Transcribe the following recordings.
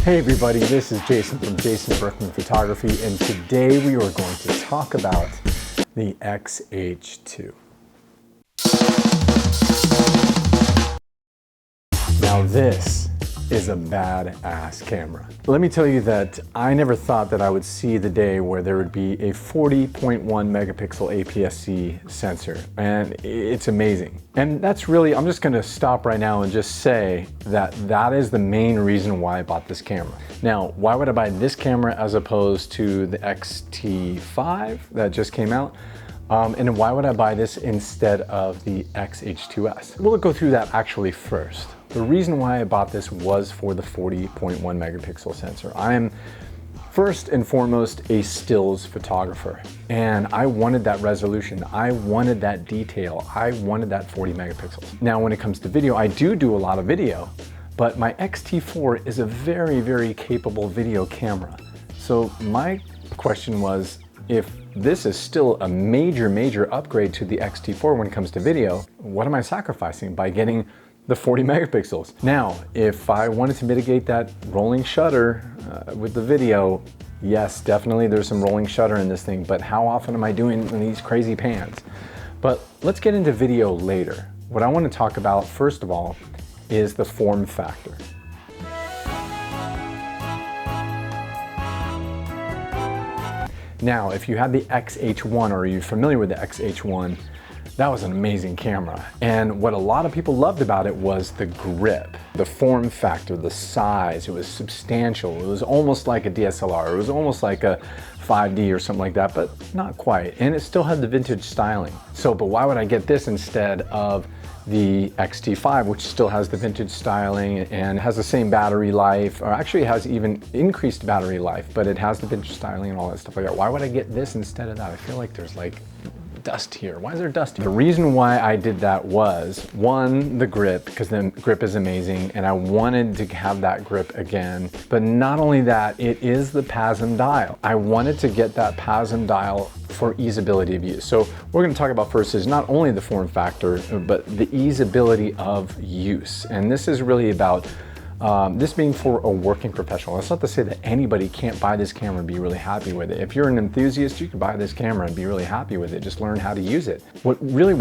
Hey everybody, this is Jason from Jason Berkman Photography, and today we are going to talk about the XH2. Now this is a badass camera. Let me tell you that I never thought that I would see the day where there would be a 40.1 megapixel APS-C sensor, and it's amazing. And that's really, I'm just gonna stop right now and just say that that is the main reason why I bought this camera. Now, why would I buy this camera as opposed to the XT5 that just came out? And why would I buy this instead of the XH2s? We'll go through that actually first. The reason why I bought this was for the 40.1 megapixel sensor. I am first and foremost a stills photographer, and I wanted that resolution. I wanted that detail. I wanted that 40 megapixels. Now, when it comes to video, I do a lot of video, but my XT4 is a very, very capable video camera. So my question was, if this is still a major upgrade to the XT4 when it comes to video, what am I sacrificing by getting the 40 megapixels? Now, if I wanted to mitigate that rolling shutter with the video, yes, definitely there's some rolling shutter in this thing, but how often am I doing these crazy pans? But let's get into video later. What I want to talk about, first of all, is the form factor. Now, if you had the XH1 or you're familiar with the XH1, that was an amazing camera. And what a lot of people loved about it was the grip, the form factor, the size. It was substantial. It was almost like a DSLR. It was almost like a 5D or something like that, but not quite. And it still had the vintage styling. So, but why would I get this instead of the XT5, which still has the vintage styling and has the same battery life, or actually has even increased battery life, but it has the vintage styling and all that stuff like that? Why would I get this instead of that? I feel like there's like dust here. Why is there dust here? The reason why I did that was, one, the grip, because the grip is amazing and I wanted to have that grip again. But not only that, it is the PASM dial. I wanted to get that PASM dial for easeability of use. So we're going to talk about first is not only the form factor, but the easeability of use. And this is really about this being for a working professional. That's not to say that anybody can't buy this camera and be really happy with it. If you're an enthusiast, you can buy this camera and be really happy with it. Just learn how to use it. What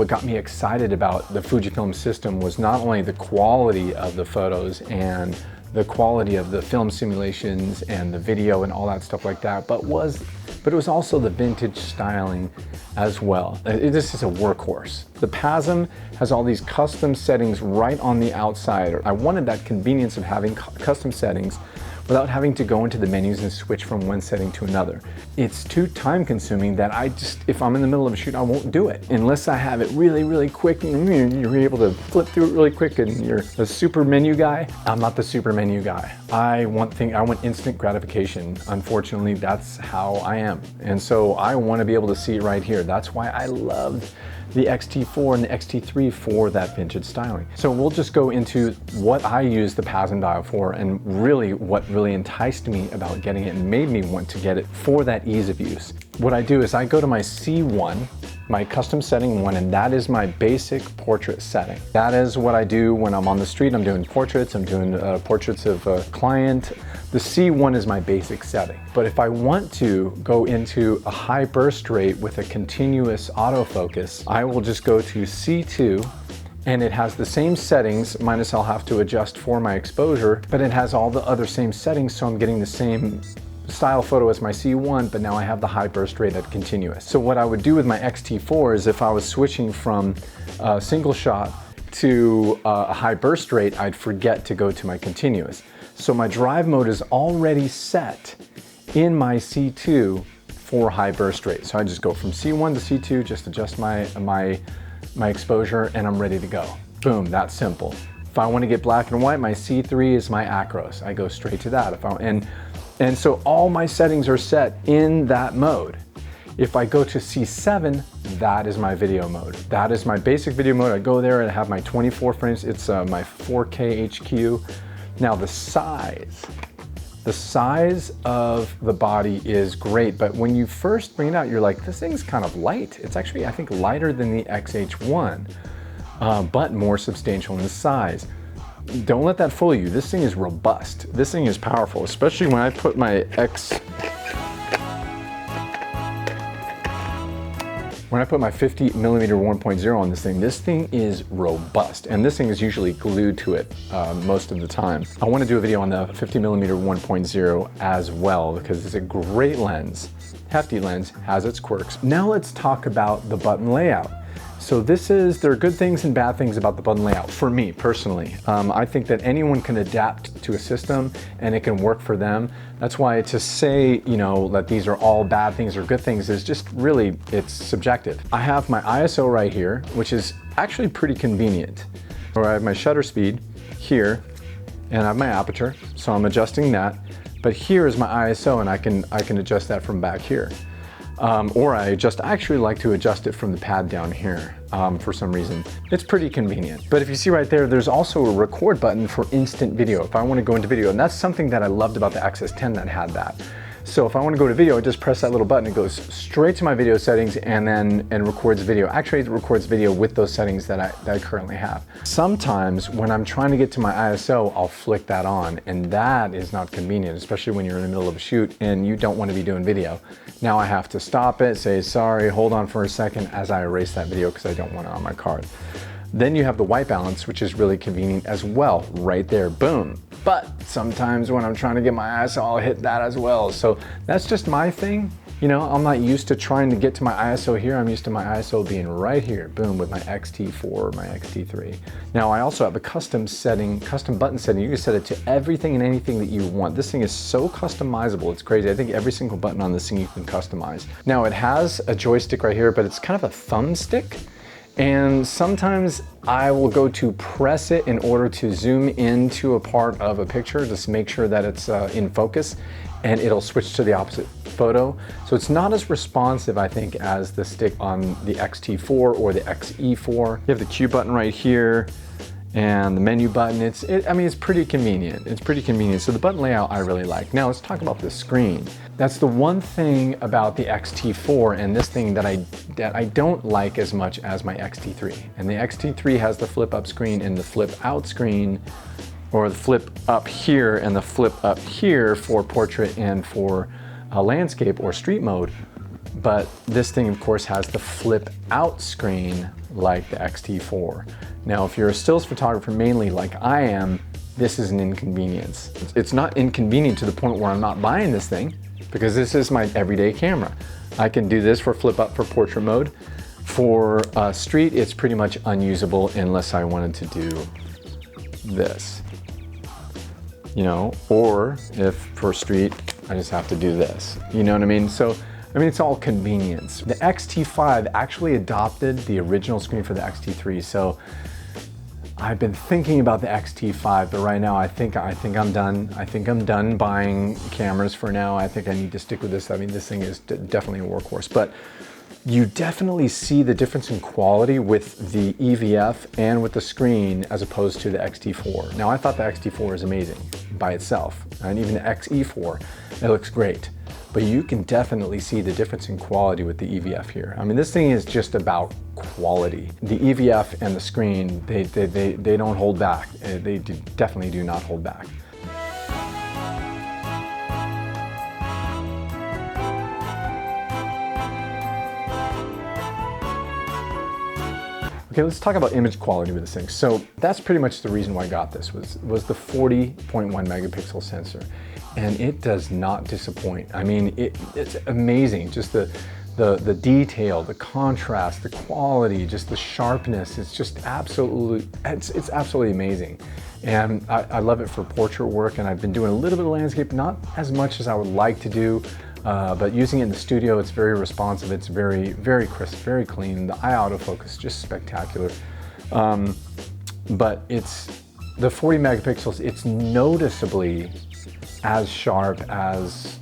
got me excited about the Fujifilm system was not only the quality of the photos and the quality of the film simulations and the video and all that stuff like that, but it was also the vintage styling as well. This is a workhorse. The PASM has all these custom settings right on the outside. I wanted that convenience of having custom settings without having to go into the menus and switch from one setting to another. It's too time consuming that if I'm in the middle of a shoot, I won't do it. Unless I have it really quick and you're able to flip through it really quick and you're a super menu guy. I'm not the super menu guy. I want instant gratification. Unfortunately, that's how I am. And so I want to be able to see it right here. That's why I loved the XT4 and the XT3 for that vintage styling. So we'll just go into what I use the PASM dial for, and really what really enticed me about getting it and made me want to get it for that ease of use. What I do is I go to my C1, my custom setting one, and that is my basic portrait setting. That is what I do when I'm on the street. I'm doing portraits, I'm doing portraits of a client. The C1 is my basic setting. But if I want to go into a high burst rate with a continuous autofocus, I will just go to C2, and it has the same settings, minus I'll have to adjust for my exposure, but it has all the other same settings, so I'm getting the same style photo as my C1, but now I have the high burst rate at continuous. So what I would do with my XT4 is if I was switching from a single shot to a high burst rate, I'd forget to go to my continuous. So my drive mode is already set in my C2 for high burst rate. So I just go from C1 to C2, just adjust my exposure, and I'm ready to go. Boom, that's simple. If I want to get black and white, my C3 is my acros. I go straight to that. And so all my settings are set in that mode. If I go to C7, that is my video mode. That is my basic video mode. I go there and I have my 24 frames. It's my 4K HQ. Now the size of the body is great, but when you first bring it out, you're like, this thing's kind of light. It's actually, I think, lighter than the XH1, but more substantial in size. don't let that fool you. This thing is robust. This thing is powerful, especially when I put my When I put my 50mm 1.0 on this thing is robust, and this thing is usually glued to it most of the time. I want to do a video on the 50mm 1.0 as well because it's a great lens, hefty lens, has its quirks. Now let's talk about the button layout. So there are good things and bad things about the button layout for me personally. I think that anyone can adapt to a system and it can work for them. That's why to say, that these are all bad things or good things is just really, it's subjective. I have my ISO right here, which is actually pretty convenient. Or I have my shutter speed here and I have my aperture, so I'm adjusting that. But here is my ISO and I can adjust that from back here. Or I actually like to adjust it from the pad down here for some reason. It's pretty convenient. But if you see right there, there's also a record button for instant video if I want to go into video. And that's something that I loved about the XS10 that had that. So if I want to go to video, I just press that little button. It goes straight to my video settings and records video. Actually, it records video with those settings that I currently have. Sometimes when I'm trying to get to my ISO, I'll flick that on, and that is not convenient, especially when you're in the middle of a shoot and you don't want to be doing video. Now I have to stop it, say sorry, hold on for a second as I erase that video because I don't want it on my card. Then you have the white balance, which is really convenient as well, right there, boom. But sometimes when I'm trying to get my ISO, I'll hit that as well. So that's just my thing. I'm not used to trying to get to my ISO here. I'm used to my ISO being right here, boom, with my XT4 or my XT3. Now I also have a custom button setting. You can set it to everything and anything that you want. This thing is so customizable, it's crazy. I think every single button on this thing you can customize. Now it has a joystick right here, but it's kind of a thumbstick. And sometimes I will go to press it in order to zoom into a part of a picture, just make sure that it's in focus, and it'll switch to the opposite photo. So it's not as responsive, I think, as the stick on the XT4 or the XE4. You have the Q button right here and the menu button. It's pretty convenient. It's pretty convenient. So the button layout I really like. Now let's talk about the screen. That's the one thing about the XT4 and this thing that I don't like as much as my XT3. And the XT3 has the flip up screen and the flip out screen, or the flip up here and the flip up here for portrait and for landscape or street mode. But this thing, of course, has the flip out screen like the XT4. Now, if you're a stills photographer mainly like I am, this is an inconvenience. It's not inconvenient to the point where I'm not buying this thing, because this is my everyday camera. I can do this for flip up for portrait mode. For street, it's pretty much unusable unless I wanted to do this. Or if for street, I just have to do this. You know what I mean? So, it's all convenience. The XT5 actually adopted the original screen for the XT3, so I've been thinking about the XT5, but right now I think I'm done. I think I'm done buying cameras for now. I think I need to stick with this. This thing is definitely a workhorse, but you definitely see the difference in quality with the EVF and with the screen as opposed to the XT4. Now, I thought the XT4 is amazing by itself, and even the XE4, it looks great. But you can definitely see the difference in quality with the EVF here. This thing is just about quality. The EVF and the screen, they don't hold back. They definitely do not hold back. Okay, let's talk about image quality with this thing. So that's pretty much the reason why I got this, was the 40.1 megapixel sensor. And it does not disappoint. It's amazing. Just the detail, the contrast, the quality, just the sharpness. It's just absolutely, it's absolutely amazing. And I love it for portrait work, and I've been doing a little bit of landscape, not as much as I would like to do, but using it in the studio, it's very responsive. It's very, very crisp, very clean. The eye autofocus, just spectacular. But it's the 40 megapixels, it's noticeably as sharp as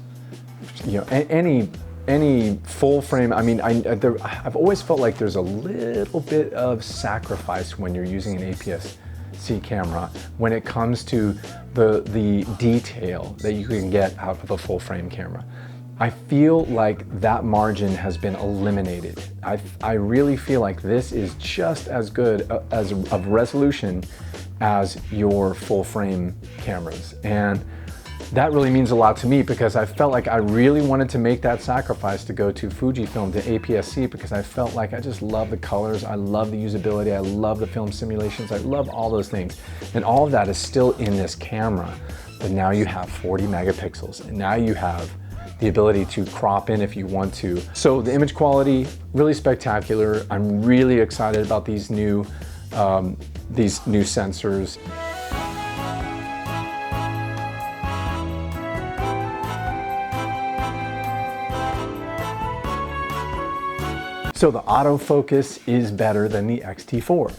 any full frame. I've always felt like there's a little bit of sacrifice when you're using an APS-C camera when it comes to the detail that you can get out of a full frame camera. I feel like that margin has been eliminated. I really feel like this is just as good as of resolution as your full frame cameras. And that really means a lot to me because I felt like I really wanted to make that sacrifice to go to Fujifilm, to APS-C, because I felt like I just love the colors, I love the usability, I love the film simulations, I love all those things. And all of that is still in this camera. But now you have 40 megapixels, and now you have the ability to crop in if you want to. So the image quality, really spectacular. I'm really excited about these new sensors. So the autofocus is better than the XT4.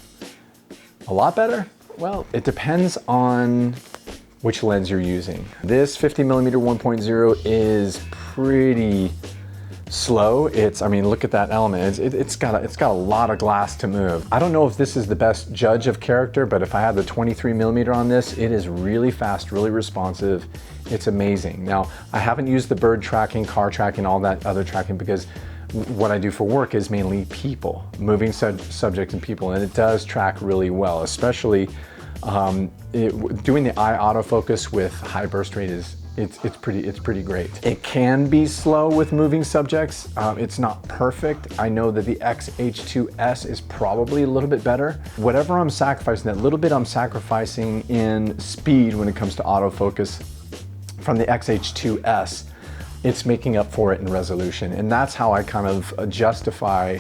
A lot better? Well, it depends on which lens you're using. This 50mm 1.0 is pretty slow. I mean, look at that element. It's got a lot of glass to move. I don't know if this is the best judge of character, but if I had the 23mm on this, it is really fast, really responsive. It's amazing. Now, I haven't used the bird tracking, car tracking, all that other tracking because what I do for work is mainly people, moving subjects and people, and it does track really well, especially doing the eye autofocus with high burst rate it's pretty great. It can be slow with moving subjects. It's not perfect. I know that the XH2s is probably a little bit better. Whatever I'm sacrificing, that little bit I'm sacrificing in speed when it comes to autofocus from the XH2s, it's making up for it in resolution. And that's how I kind of justify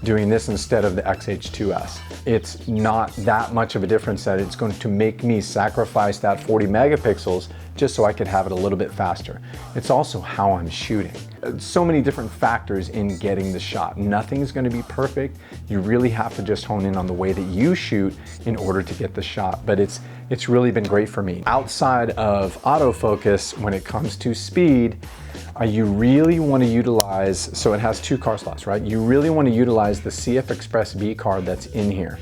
doing this instead of the XH2s. It's not that much of a difference that it's going to make me sacrifice that 40 megapixels just so I could have it a little bit faster. It's also how I'm shooting. So many different factors in getting the shot. Nothing's going to be perfect. You really have to just hone in on the way that you shoot in order to get the shot. But it's really been great for me. Outside of autofocus, when it comes to speed, you really want to utilize, so it has 2 card slots, right? You really want to utilize the CF Express B card that's in here.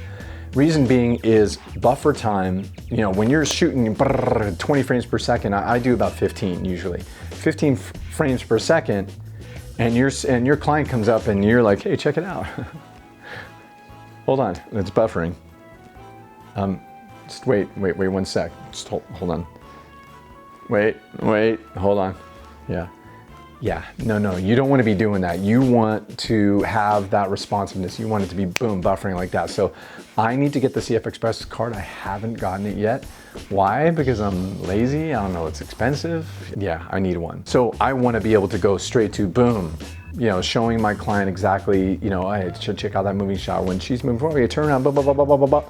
Reason being is buffer time. You know, when you're shooting 20 frames per second, I do about 15 usually. 15 frames per second, and your client comes up and you're like, hey, check it out. Hold on, it's buffering. Just wait 1 sec. Just hold on. Wait, hold on. Yeah, no, you don't want to be doing that. You want to have that responsiveness. You want it to be boom, buffering like that. So I need to get the CF Express card. I haven't gotten it yet. Why? Because I'm lazy. I don't know, it's expensive. Yeah, I need one. So I want to be able to go straight to boom, you know, showing my client exactly, you know, I should check out that moving shot. When she's moving forward, you turn around, blah, blah, blah, blah, blah, blah, blah.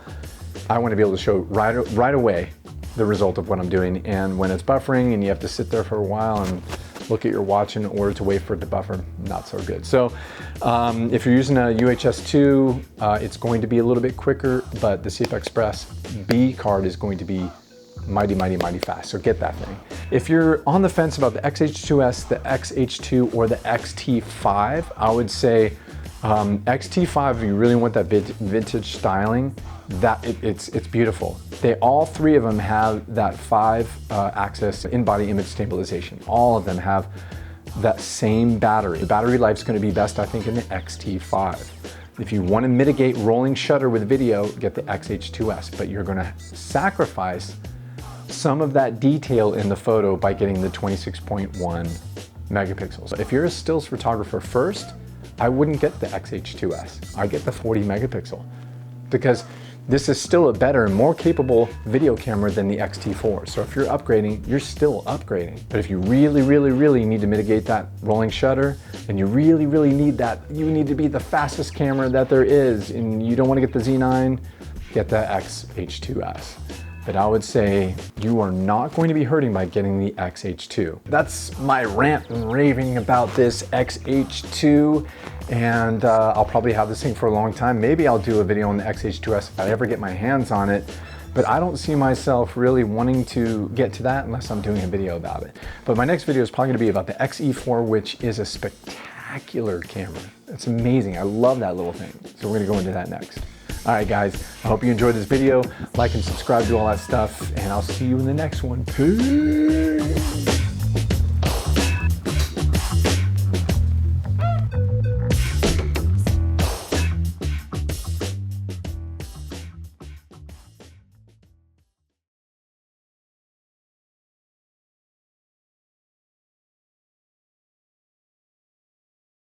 I want to be able to show right away the result of what I'm doing. And when it's buffering and you have to sit there for a while and look at your watch in order to wait for it to buffer, not so good. So if you're using a UHS2, it's going to be a little bit quicker, but the CF Express B card is going to be mighty fast, so get that thing. If you're on the fence about the XH2s, the XH2, or the XT5, I would say XT5, if you really want that vintage styling, it's beautiful. All 3 of them have that 5-axis in-body image stabilization. All of them have that same battery. The battery life's going to be best, I think, in the XT5. If you want to mitigate rolling shutter with video, get the XH2s, but you're going to sacrifice some of that detail in the photo by getting the 26.1 megapixels. If you're a stills photographer first, I wouldn't get the XH2s. I get the 40 megapixel because this is still a better and more capable video camera than the XT4. So if you're upgrading, you're still upgrading. But if you really need to mitigate that rolling shutter, and you really need that, you need to be the fastest camera that there is, and you don't want to get the Z9, get the XH2s. But I would say you are not going to be hurting by getting the XH2. That's my rant and raving about this XH2, and I'll probably have this thing for a long time. Maybe I'll do a video on the XH2s if I ever get my hands on it, but I don't see myself really wanting to get to that unless I'm doing a video about it. But my next video is probably gonna be about the XE4, which is a spectacular camera. It's amazing, I love that little thing. So we're gonna go into that next. All right, guys, I hope you enjoyed this video. Like and subscribe, do all that stuff, and I'll see you in the next one. Peace.